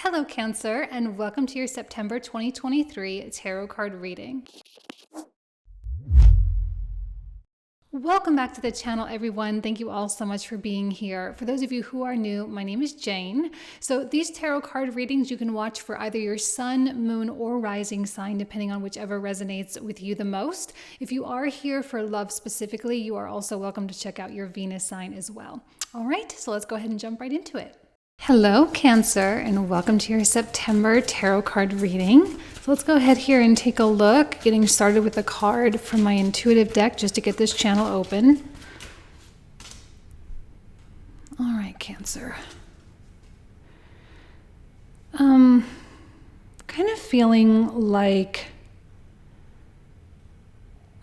Hello, Cancer, and welcome to your September 2023 tarot card reading. Welcome back to the channel, everyone. Thank you all so much for being here. For those of you who are new, my name is Jane. So these tarot card readings you can watch for either your sun, moon, or rising sign, depending on whichever resonates with you the most. If you are here for love specifically, you are also welcome to check out your Venus sign as well. All right, so let's go ahead and jump right into it. Hello, Cancer, and welcome to your September tarot card reading. So let's go ahead here and take a look, getting started with a card from my intuitive deck just to get this channel open. All right, Cancer. Kind of feeling like,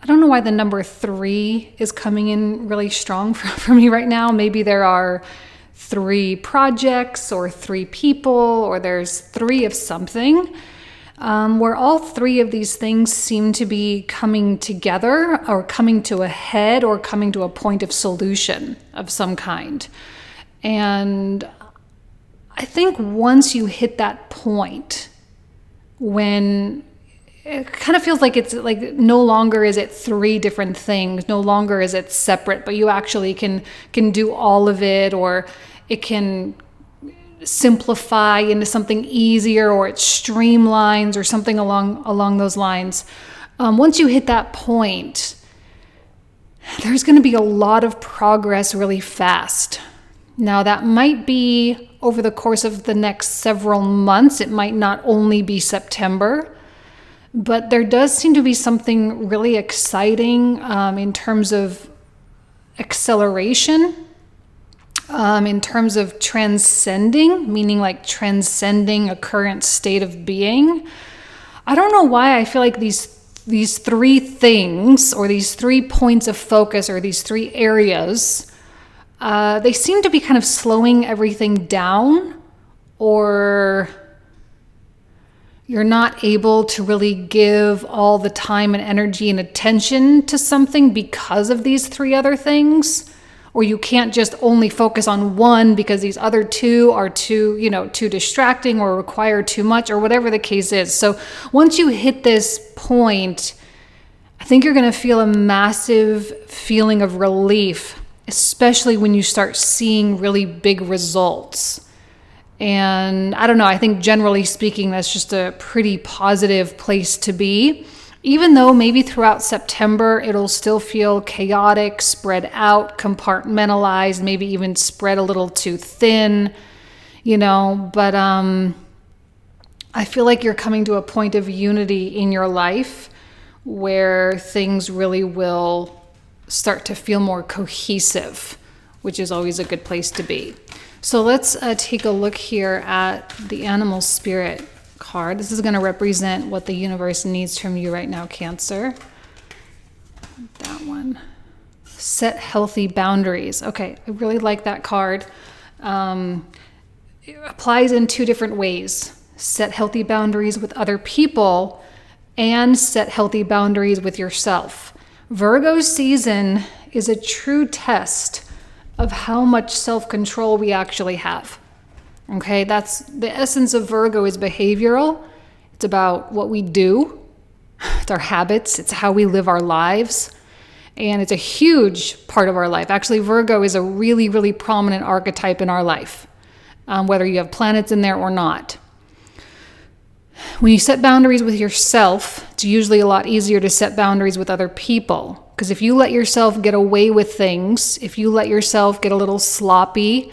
I don't know why the number 3 is coming in really strong for me right now. Maybe there are 3 projects or 3 people, or there's 3 of something, where all 3 of these things seem to be coming together or coming to a head or coming to a point of solution of some kind. And I think once you hit that point, when it kind of feels like it's like no longer is it 3 different things, no longer is it separate, but you actually can do all of it, or it can simplify into something easier, or it streamlines or something along those lines. Once you hit that point, there's going to be a lot of progress really fast. Now that might be over the course of the next several months. It might not only be September. But there does seem to be something really exciting in terms of acceleration, in terms of transcending, meaning like transcending a current state of being. I don't know why I feel like these 3 things, or these 3 points of focus, or these 3 areas, they seem to be kind of slowing everything down, or you're not able to really give all the time and energy and attention to something because of these 3 other things. Or you can't just only focus on one because these other 2 are too distracting or require too much, or whatever the case is. So once you hit this point, I think you're going to feel a massive feeling of relief, especially when you start seeing really big results. And I don't know, I think generally speaking, that's just a pretty positive place to be. Even though maybe throughout September, it'll still feel chaotic, spread out, compartmentalized, maybe even spread a little too thin, but I feel like you're coming to a point of unity in your life where things really will start to feel more cohesive, which is always a good place to be. So let's take a look here at the animal spirit card. This is going to represent what the universe needs from you right now, Cancer. That one. Set healthy boundaries. Okay, I really like that card. It applies in 2 different ways. Set healthy boundaries with other people and set healthy boundaries with yourself. Virgo season is a true test of how much self-control we actually have. Okay, that's the essence of Virgo, is behavioral. It's about what we do. It's our habits. It's how we live our lives. And it's a huge part of our life. Actually, Virgo is a really, really prominent archetype in our life, whether you have planets in there or not. When you set boundaries with yourself, it's usually a lot easier to set boundaries with other people. Because if you let yourself get away with things, if you let yourself get a little sloppy,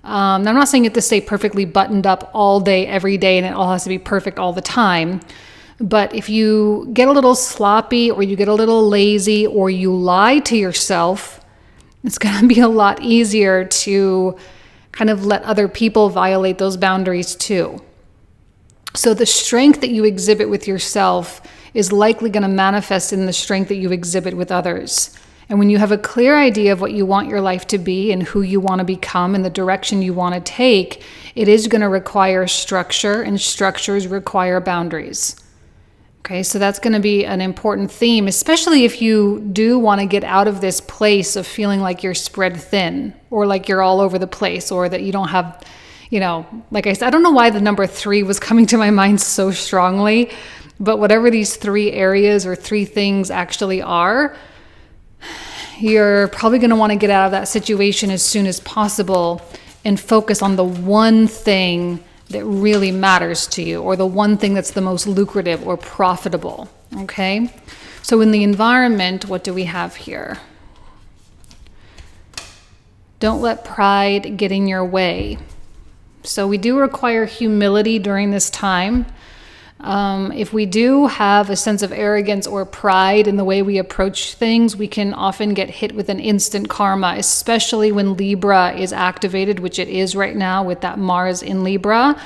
I'm not saying you have to stay perfectly buttoned up all day, every day, and it all has to be perfect all the time. But if you get a little sloppy, or you get a little lazy, or you lie to yourself, it's going to be a lot easier to kind of let other people violate those boundaries too. So the strength that you exhibit with yourself is likely going to manifest in the strength that you exhibit with others. And when you have a clear idea of what you want your life to be and who you want to become and the direction you want to take, it is going to require structure, and structures require boundaries. Okay, so that's going to be an important theme, especially if you do want to get out of this place of feeling like you're spread thin, or like you're all over the place, or that you don't have, like I said, I don't know why the number 3 was coming to my mind so strongly, but whatever these 3 areas or 3 things actually are, you're probably going to want to get out of that situation as soon as possible and focus on the one thing that really matters to you, or the one thing that's the most lucrative or profitable. Okay? So in the environment, what do we have here? Don't let pride get in your way. So we do require humility during this time. If we do have a sense of arrogance or pride in the way we approach things, we can often get hit with an instant karma, especially when Libra is activated, which it is right now with that Mars in Libra.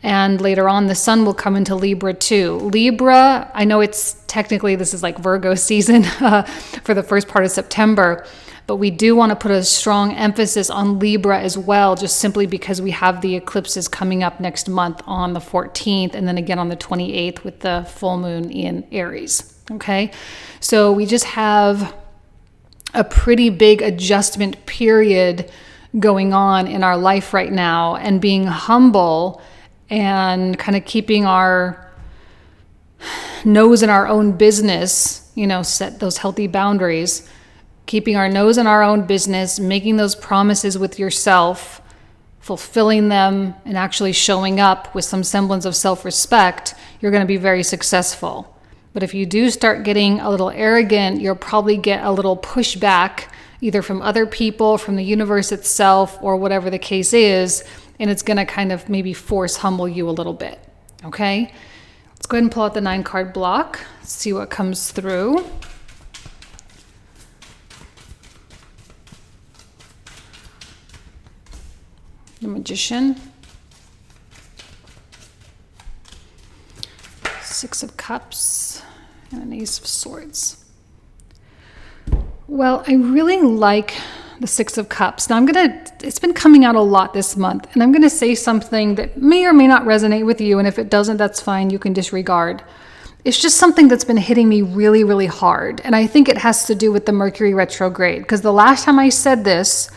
And later on, the sun will come into Libra too. Libra, I know it's technically, this is like Virgo season for the first part of September, but we do want to put a strong emphasis on Libra as well, just simply because we have the eclipses coming up next month on the 14th, and then again on the 28th with the full moon in Aries. Okay, so we just have a pretty big adjustment period going on in our life right now, and being humble and kind of keeping our nose in our own business, set those healthy boundaries. Keeping our nose in our own business, making those promises with yourself, fulfilling them, and actually showing up with some semblance of self-respect, you're going to be very successful. But if you do start getting a little arrogant, you'll probably get a little pushback, either from other people, from the universe itself, or whatever the case is, and it's going to kind of maybe force humble you a little bit. Okay? Let's go ahead and pull out the 9-card block, see what comes through. The Magician, 6 of Cups, and an Ace of Swords. Well, I really like the 6 of Cups. Now it's been coming out a lot this month, and I'm going to say something that may or may not resonate with you, and if it doesn't, that's fine, you can disregard. It's just something that's been hitting me really, really hard, and I think it has to do with the Mercury retrograde, because the last time I said this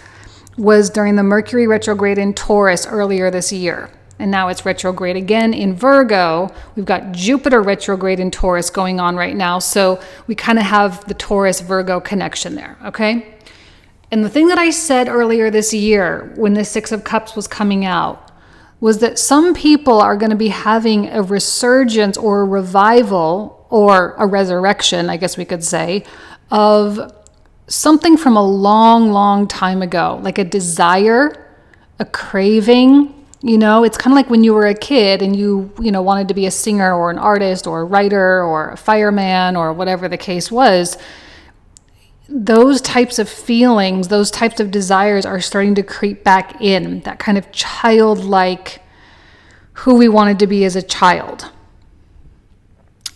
was during the Mercury retrograde in Taurus earlier this year. And now it's retrograde again in Virgo. We've got Jupiter retrograde in Taurus going on right now. So we kind of have the Taurus-Virgo connection there, okay? And the thing that I said earlier this year when the 6 of Cups was coming out was that some people are going to be having a resurgence or a revival or a resurrection, I guess we could say, of something from a long, long time ago, like a desire, a craving. It's kind of like when you were a kid and you wanted to be a singer or an artist or a writer or a fireman or whatever the case was. Those types of feelings, those types of desires are starting to creep back in, that kind of childlike who we wanted to be as a child.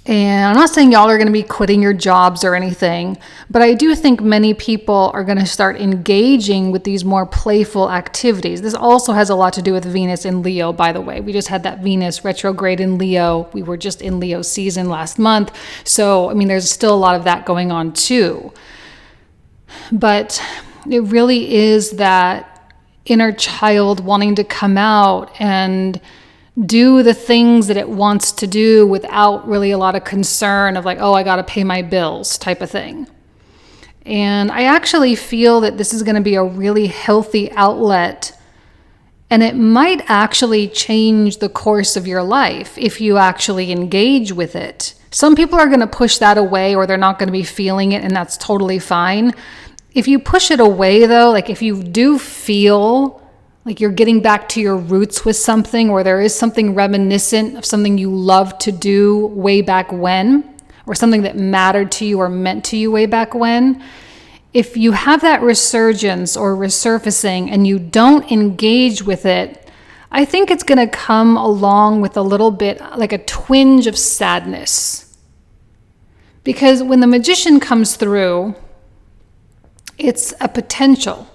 And I'm not saying y'all are going to be quitting your jobs or anything, but I do think many people are going to start engaging with these more playful activities. This also has a lot to do with Venus in Leo, by the way. We just had that Venus retrograde in Leo. We were just in Leo season last month. So, there's still a lot of that going on too. But it really is that inner child wanting to come out and do the things that it wants to do without really a lot of concern of like, oh, I got to pay my bills type of thing. And I actually feel that this is going to be a really healthy outlet, and it might actually change the course of your life if you actually engage with it. Some people are going to push that away, or they're not going to be feeling it, and that's totally fine. If you push it away though, like if you do feel like you're getting back to your roots with something, or there is something reminiscent of something you loved to do way back when, or something that mattered to you or meant to you way back when, if you have that resurgence or resurfacing and you don't engage with it, I think it's going to come along with a little bit like a twinge of sadness. Because when the Magician comes through, it's a potential.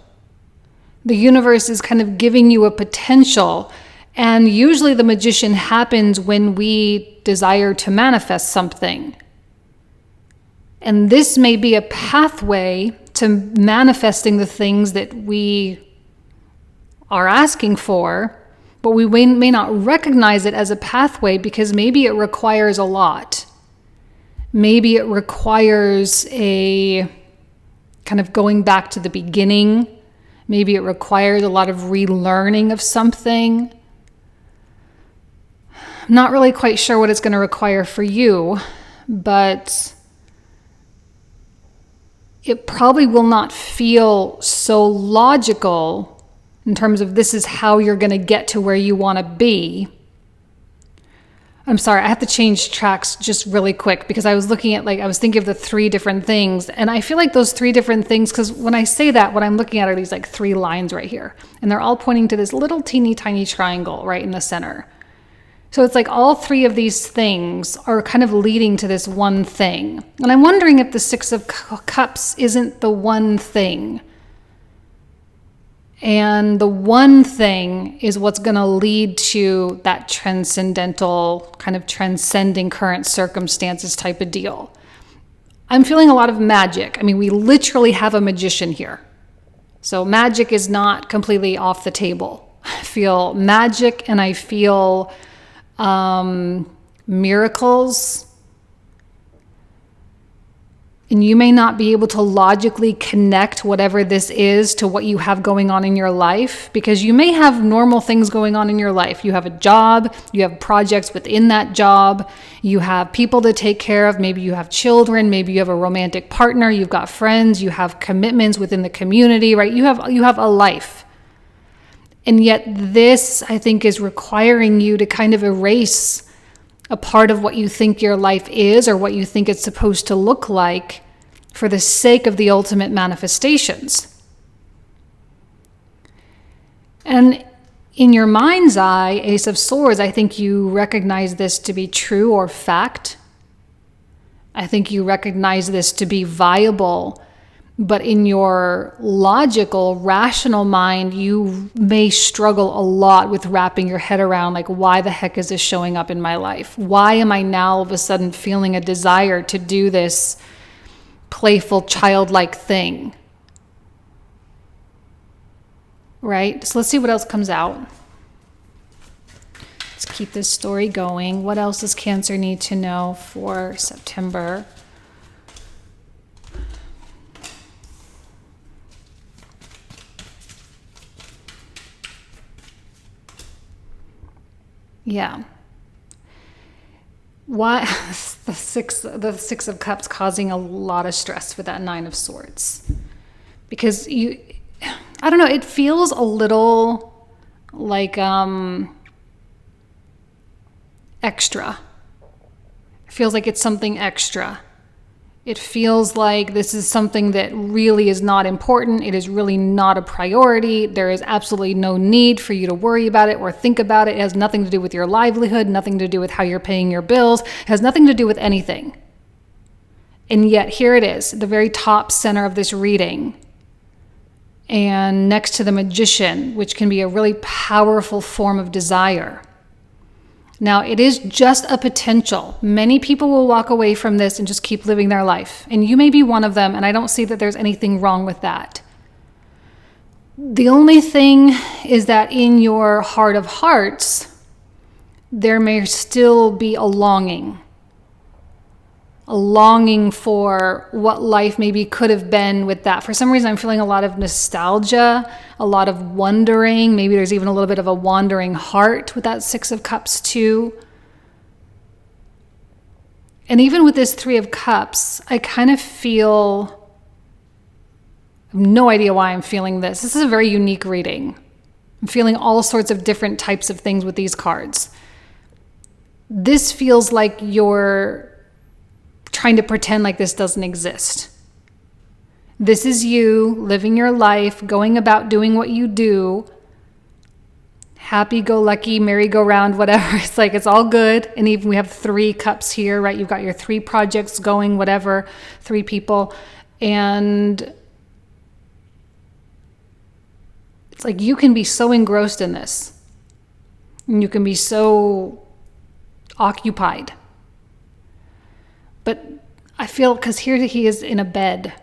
The universe is kind of giving you a potential, and usually the Magician happens when we desire to manifest something. And this may be a pathway to manifesting the things that we are asking for, but we may not recognize it as a pathway because maybe it requires a lot. Maybe it requires a kind of going back to the beginning. Maybe it requires a lot of relearning of something. I'm not really quite sure what it's going to require for you, but it probably will not feel so logical in terms of this is how you're going to get to where you want to be. I'm sorry, I have to change tracks just really quick because I was looking at, I was thinking of the 3 different things. And I feel like those 3 different things, because when I say that, what I'm looking at are these 3 lines right here. And they're all pointing to this little teeny tiny triangle right in the center. So it's like all 3 of these things are kind of leading to this one thing. And I'm wondering if the 6 of Cups isn't the one thing. And the one thing is what's going to lead to that transcendental, kind of transcending current circumstances type of deal. I'm feeling a lot of magic. I mean, we literally have a magician here. So magic is not completely off the table. I feel magic and I feel miracles. And you may not be able to logically connect whatever this is to what you have going on in your life, because you may have normal things going on in your life. You have a job, you have projects within that job, you have people to take care of, maybe you have children, maybe you have a romantic partner, you've got friends, you have commitments within the community, right? You have a life. And yet this, I think, is requiring you to kind of erase a part of what you think your life is or what you think it's supposed to look like for the sake of the ultimate manifestations. And in your mind's eye, Ace of Swords, I think you recognize this to be true or fact. I think you recognize this to be viable. But in your logical, rational mind, you may struggle a lot with wrapping your head around, why the heck is this showing up in my life? Why am I now all of a sudden feeling a desire to do this playful, childlike thing? Right? So let's see what else comes out. Let's keep this story going. What else does Cancer need to know for September? Yeah. Why the six of Cups causing a lot of stress with that 9 of Swords? Because I don't know, it feels a little like extra. It feels like it's something extra. It feels like this is something that really is not important. It is really not a priority. There is absolutely no need for you to worry about it or think about it. It has nothing to do with your livelihood, nothing to do with how you're paying your bills. It has nothing to do with anything. And yet here it is, the very top center of this reading. And next to the Magician, which can be a really powerful form of desire. Now, it is just a potential. Many people will walk away from this and just keep living their life. And you may be one of them, and I don't see that there's anything wrong with that. The only thing is that in your heart of hearts, there may still be a longing for what life maybe could have been with that. For some reason, I'm feeling a lot of nostalgia, a lot of wondering. Maybe there's even a little bit of a wandering heart with that 6 of Cups too. And even with this 3 of Cups, I kind of feel, I have no idea why I'm feeling this. This is a very unique reading. I'm feeling all sorts of different types of things with these cards. This feels like you're trying to pretend like this doesn't exist. This is you living your life, going about doing what you do, happy-go-lucky, merry-go-round, whatever. It's like it's all good. And even we have 3 cups here, right? You've got your 3 projects going, whatever, 3 people. And it's like you can be so engrossed in this. And you can be so occupied. But I feel, because here he is in a bed,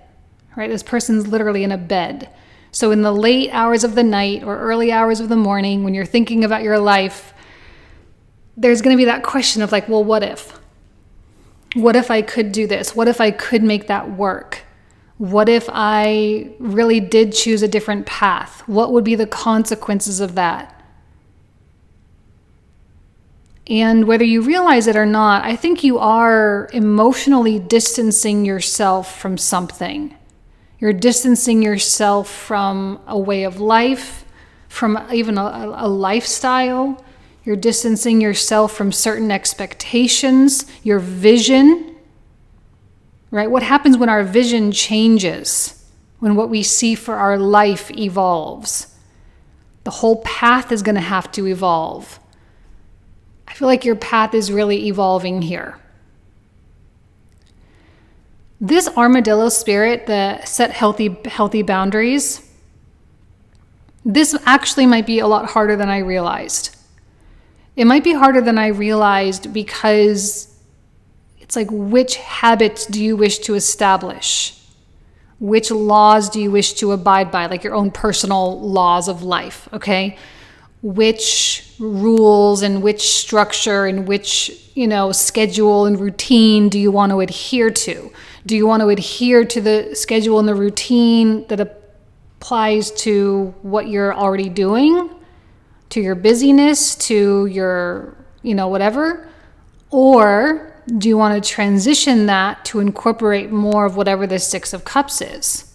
right? This person's literally in a bed. So in the late hours of the night or early hours of the morning, when you're thinking about your life, there's going to be that question of like, well, what if? What if I could do this? What if I could make that work? What if I really did choose a different path? What would be the consequences of that? And whether you realize it or not, I think you are emotionally distancing yourself from something. You're distancing yourself from a way of life, from even a lifestyle. You're distancing yourself from certain expectations, your vision, right? What happens when our vision changes, when what we see for our life evolves? The whole path is going to have to evolve. I feel like your path is really evolving here. This armadillo spirit, the set healthy boundaries, this actually might be a lot harder than I realized. It might be harder than I realized because it's like, which habits do you wish to establish? Which laws do you wish to abide by? Like your own personal laws of life, okay? Which rules and which structure and which, schedule and routine do you want to adhere to? Do you want to adhere to the schedule and the routine that applies to what you're already doing, to your busyness, to your, whatever? Or do you want to transition that to incorporate more of whatever the Six of Cups is?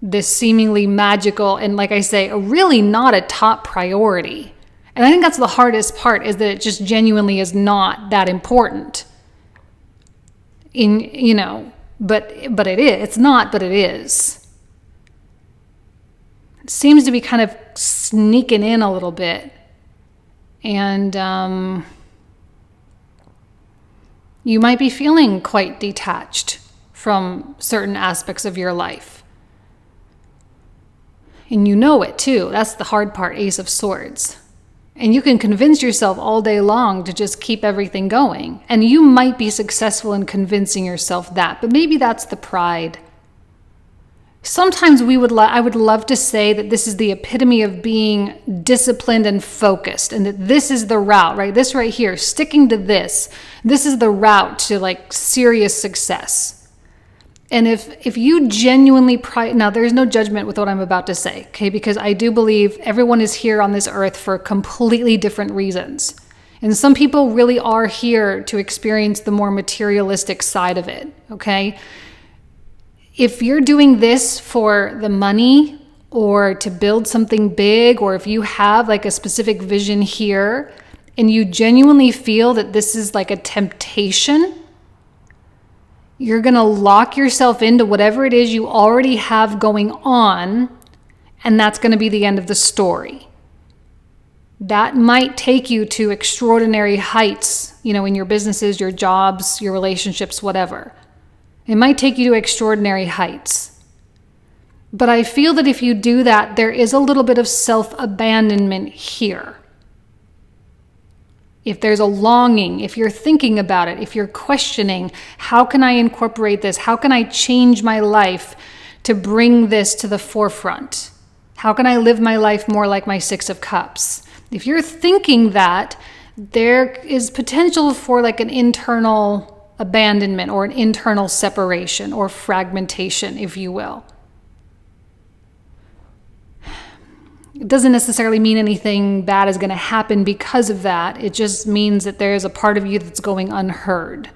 This seemingly magical and, like I say, really not a top priority. And I think that's the hardest part, is that it just genuinely is not that important. But it is. It's not, but it is. It seems to be kind of sneaking in a little bit. And you might be feeling quite detached from certain aspects of your life. And you know it too. That's the hard part, Ace of Swords. And you can convince yourself all day long to just keep everything going. And you might be successful in convincing yourself that, but maybe that's the pride. Sometimes I would love to say that this is the epitome of being disciplined and focused, and that this is the route, right? This right here, sticking to this is the route to like serious success. And if you genuinely now there's no judgment with what I'm about to say, okay? Because I do believe everyone is here on this earth for completely different reasons. And some people really are here to experience the more materialistic side of it, okay? If you're doing this for the money or to build something big, or if you have like a specific vision here and you genuinely feel that this is like a temptation, you're going to lock yourself into whatever it is you already have going on, and that's going to be the end of the story. That might take you to extraordinary heights, in your businesses, your jobs, your relationships, whatever. It might take you to extraordinary heights. But I feel that if you do that, there is a little bit of self-abandonment here. If there's a longing, if you're thinking about it, if you're questioning, how can I incorporate this? How can I change my life to bring this to the forefront? How can I live my life more like my Six of Cups? If you're thinking that, there is potential for like an internal abandonment or an internal separation or fragmentation, if you will. It doesn't necessarily mean anything bad is going to happen because of that. It just means that there's a part of you that's going unheard.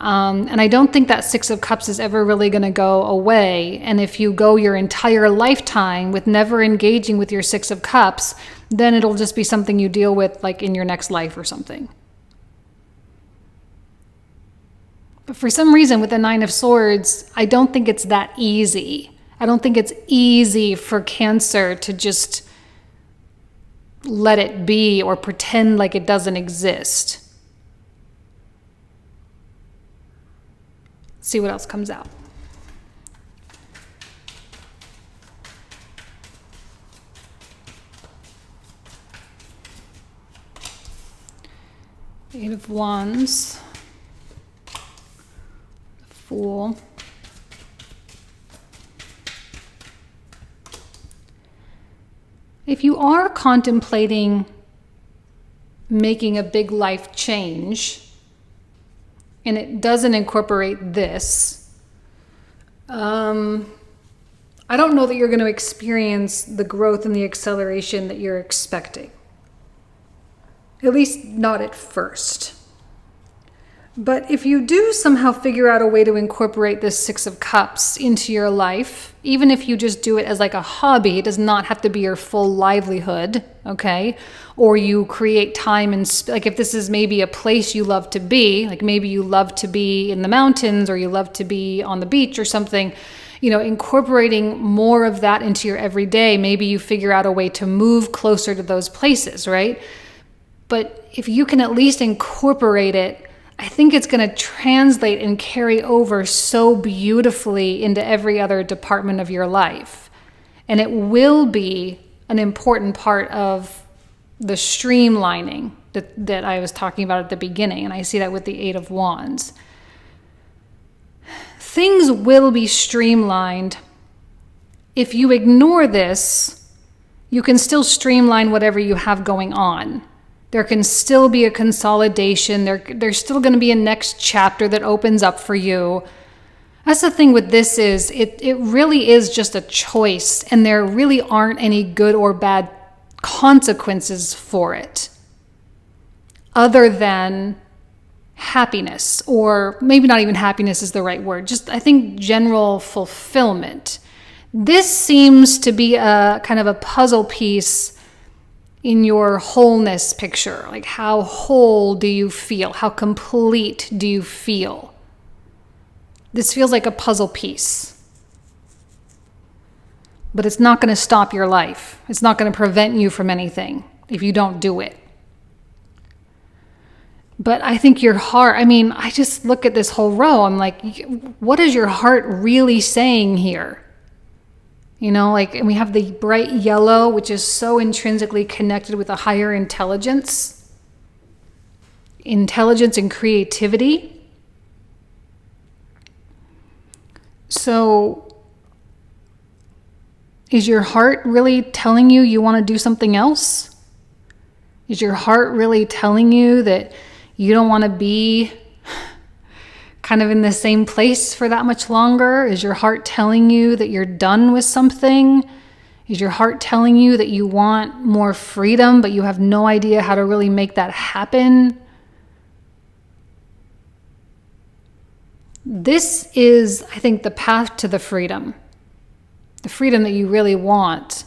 And I don't think that Six of Cups is ever really going to go away. And if you go your entire lifetime with never engaging with your Six of Cups, then it'll just be something you deal with like in your next life or something. But for some reason with the Nine of Swords, I don't think it's that easy. I don't think it's easy for Cancer to just let it be or pretend like it doesn't exist. See what else comes out. Eight of Wands, Fool, if you are contemplating making a big life change and it doesn't incorporate this, I don't know that you're going to experience the growth and the acceleration that you're expecting. At least not at first. But if you do somehow figure out a way to incorporate this Six of Cups into your life, even if you just do it as like a hobby, it does not have to be your full livelihood, okay? Or you create time and like if this is maybe a place you love to be, like maybe you love to be in the mountains or you love to be on the beach or something, incorporating more of that into your everyday, maybe you figure out a way to move closer to those places, right? But if you can at least incorporate it, I think it's going to translate and carry over so beautifully into every other department of your life. And it will be an important part of the streamlining that I was talking about at the beginning. And I see that with the Eight of Wands. Things will be streamlined. If you ignore this, you can still streamline whatever you have going on. There can still be a consolidation. There's still going to be a next chapter that opens up for you. That's the thing with this is it really is just a choice, and there really aren't any good or bad consequences for it other than happiness, or maybe not even happiness is the right word. Just, I think, general fulfillment. This seems to be a kind of a puzzle piece in your wholeness picture. Like, how whole do you feel? How complete do you feel? This feels like a puzzle piece. But it's not going to stop your life. It's not going to prevent you from anything if you don't do it. But I think your heart, I just look at this whole row. I'm like, what is your heart really saying here? And we have the bright yellow, which is so intrinsically connected with a higher intelligence and creativity. So is your heart really telling you want to do something else? Is your heart really telling you that you don't want to be kind of in the same place for that much longer? Is your heart telling you that you're done with something? Is your heart telling you that you want more freedom, but you have no idea how to really make that happen? This is, I think, the path to the freedom that you really want.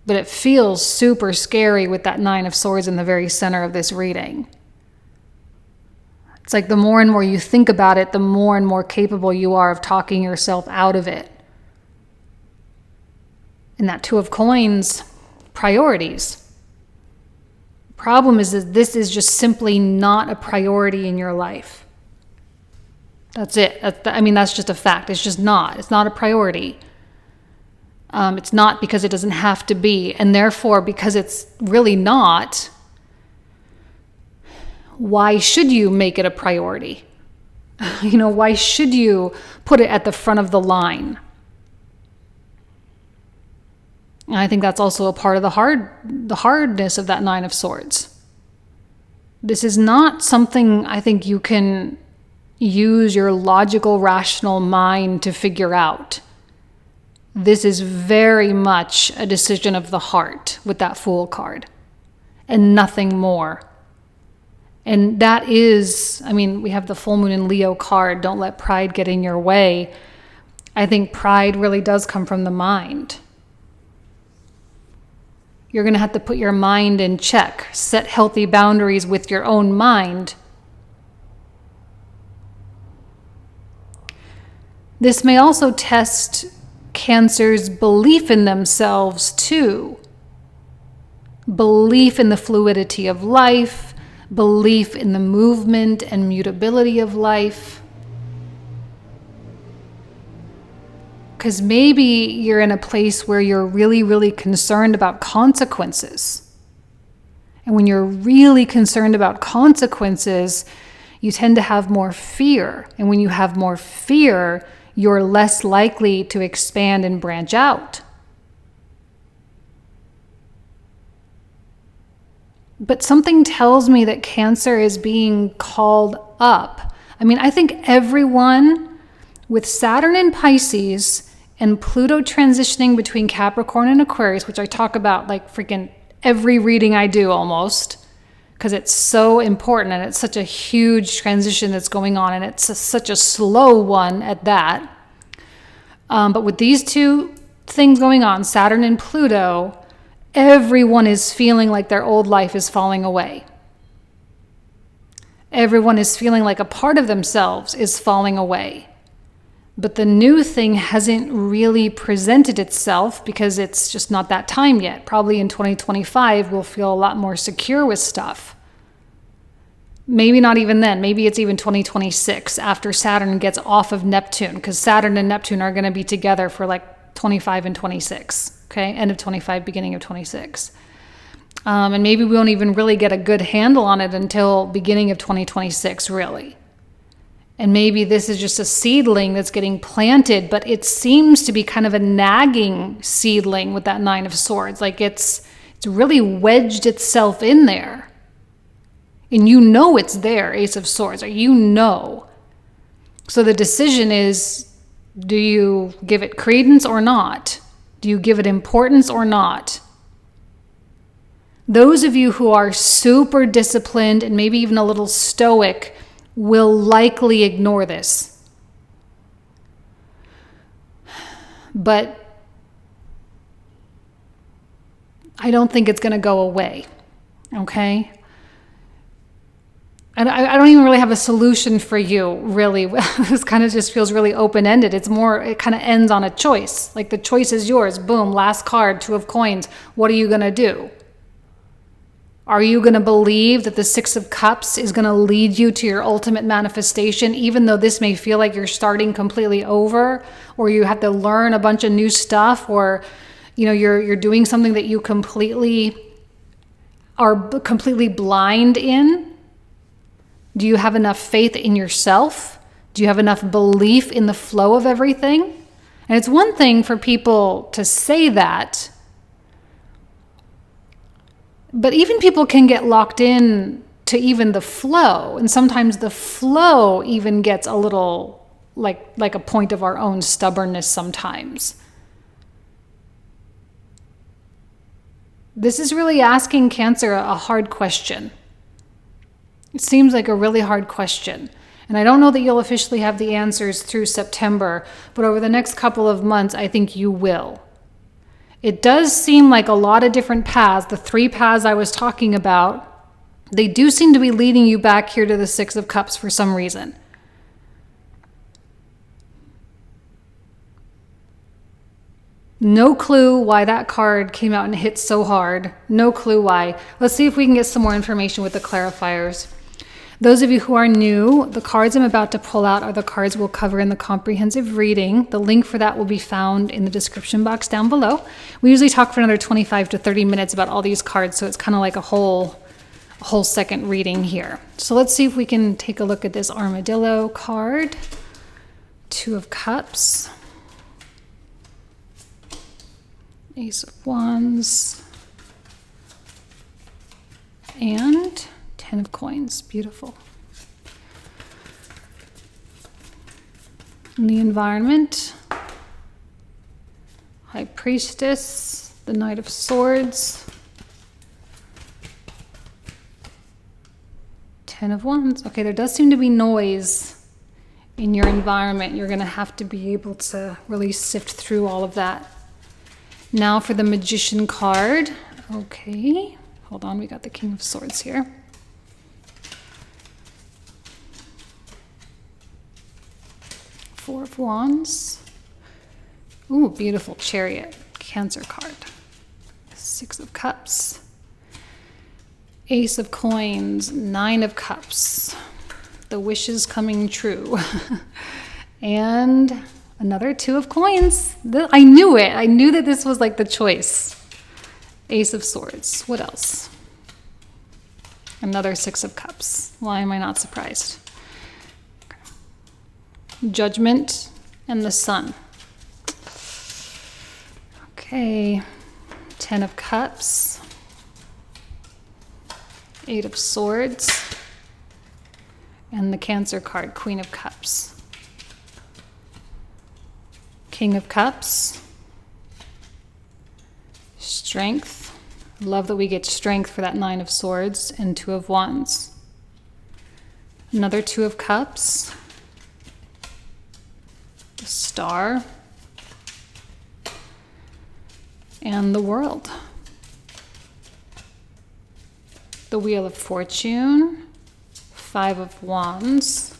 But it feels super scary with that Nine of Swords in the very center of this reading. It's like the more and more you think about it, the more and more capable you are of talking yourself out of it. And that Two of Coins, priorities. The problem is that this is just simply not a priority in your life. That's it. That's just a fact. It's just not. It's not a priority. It's not because it doesn't have to be. And therefore, because it's really not, why should you make it a priority? Why should you put it at the front of the line? And I think that's also a part of the hardness of that Nine of Swords. This is not something I think you can use your logical, rational mind to figure out. This is very much a decision of the heart with that Fool card, and nothing more. And that is, we have the full moon in Leo card, don't let pride get in your way. I think pride really does come from the mind. You're going to have to put your mind in check, set healthy boundaries with your own mind. This may also test Cancer's belief in themselves too. Belief in the fluidity of life, belief in the movement and mutability of life. Because maybe you're in a place where you're really, really concerned about consequences. And when you're really concerned about consequences, you tend to have more fear. And when you have more fear, you're less likely to expand and branch out. But something tells me that Cancer is being called up. I mean, I think everyone with Saturn in Pisces and Pluto transitioning between Capricorn and Aquarius, which I talk about like freaking every reading I do almost, because it's so important and it's such a huge transition that's going on, and it's such a slow one at that. But with these two things going on, Saturn and Pluto, everyone is feeling like their old life is falling away. Everyone is feeling like a part of themselves is falling away. But the new thing hasn't really presented itself because it's just not that time yet. Probably in 2025, we'll feel a lot more secure with stuff. Maybe not even then. Maybe it's even 2026 after Saturn gets off of Neptune, because Saturn and Neptune are going to be together for like 25 and 26. Okay, end of 25, beginning of 26. And maybe we won't even really get a good handle on it until beginning of 2026, really. And maybe this is just a seedling that's getting planted, but it seems to be kind of a nagging seedling with that Nine of Swords. Like it's really wedged itself in there. And you know it's there, Ace of Swords, or you know. So the decision is, do you give it credence or not? Do you give it importance or not? Those of you who are super disciplined and maybe even a little stoic will likely ignore this. But I don't think it's going to go away, okay? And I don't even really have a solution for you, really. This kind of just feels really open-ended. It kind of ends on a choice. Like the choice is yours. Boom, last card, 2 of coins. What are you going to do? Are you going to believe that the 6 of Cups is going to lead you to your ultimate manifestation, even though this may feel like you're starting completely over, or you have to learn a bunch of new stuff, or you're doing something that you are completely blind in? Do you have enough faith in yourself? Do you have enough belief in the flow of everything? And it's one thing for people to say that, but even people can get locked in to even the flow. And sometimes the flow even gets a little like a point of our own stubbornness sometimes. This is really asking Cancer a hard question. It seems like a really hard question. And I don't know that you'll officially have the answers through September, but over the next couple of months, I think you will. It does seem like a lot of different paths, the 3 paths I was talking about, they do seem to be leading you back here to the 6 of Cups for some reason. No clue why that card came out and hit so hard. No clue why. Let's see if we can get some more information with the clarifiers. Those of you who are new, the cards I'm about to pull out are the cards we'll cover in the comprehensive reading. The link for that will be found in the description box down below. We usually talk for another 25 to 30 minutes about all these cards, so it's kind of like a whole second reading here. So let's see if we can take a look at this armadillo card. 2 of Cups. Ace of Wands. And 10 of Coins. Beautiful. In the environment, High Priestess, the Knight of Swords, 10 of Wands. Okay, there does seem to be noise in your environment. You're going to have to be able to really sift through all of that. Now for the Magician card. Okay, hold on, we got the King of Swords here. Four of Wands. Ooh, beautiful Chariot. Cancer card. 6 of Cups. Ace of Coins. 9 of Cups. The wishes coming true. And another 2 of Coins. I knew it. I knew that this was like the choice. Ace of Swords. What else? Another 6 of Cups. Why am I not surprised? Judgment and the Sun. Okay, 10 of Cups. Eight of Swords. And the Cancer card, Queen of Cups. King of Cups. Strength. Love that we get strength for that Nine of Swords. And Two of Wands. Another Two of Cups. The Star. And the World. The Wheel of Fortune. Five of Wands.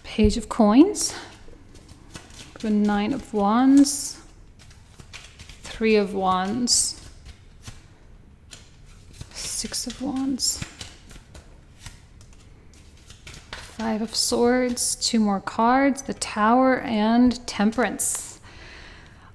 Page of Coins. The Nine of Wands. Three of Wands. Six of Wands. Five of Swords. Two more cards. The Tower and Temperance.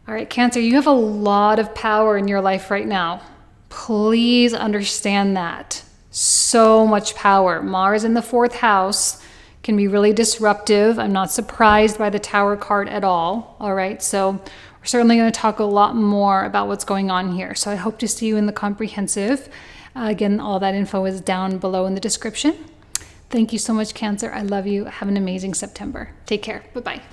All right, Cancer, you have a lot of power in your life right now. Please understand that. So much power. Mars in the 4th house can be really disruptive. I'm not surprised by the Tower card at all. All right, so we're certainly going to talk a lot more about what's going on here. So I hope to see you in the comprehensive. Again, all that info is down below in the description. Thank you so much, Cancer. I love you. Have an amazing September. Take care. Bye-bye.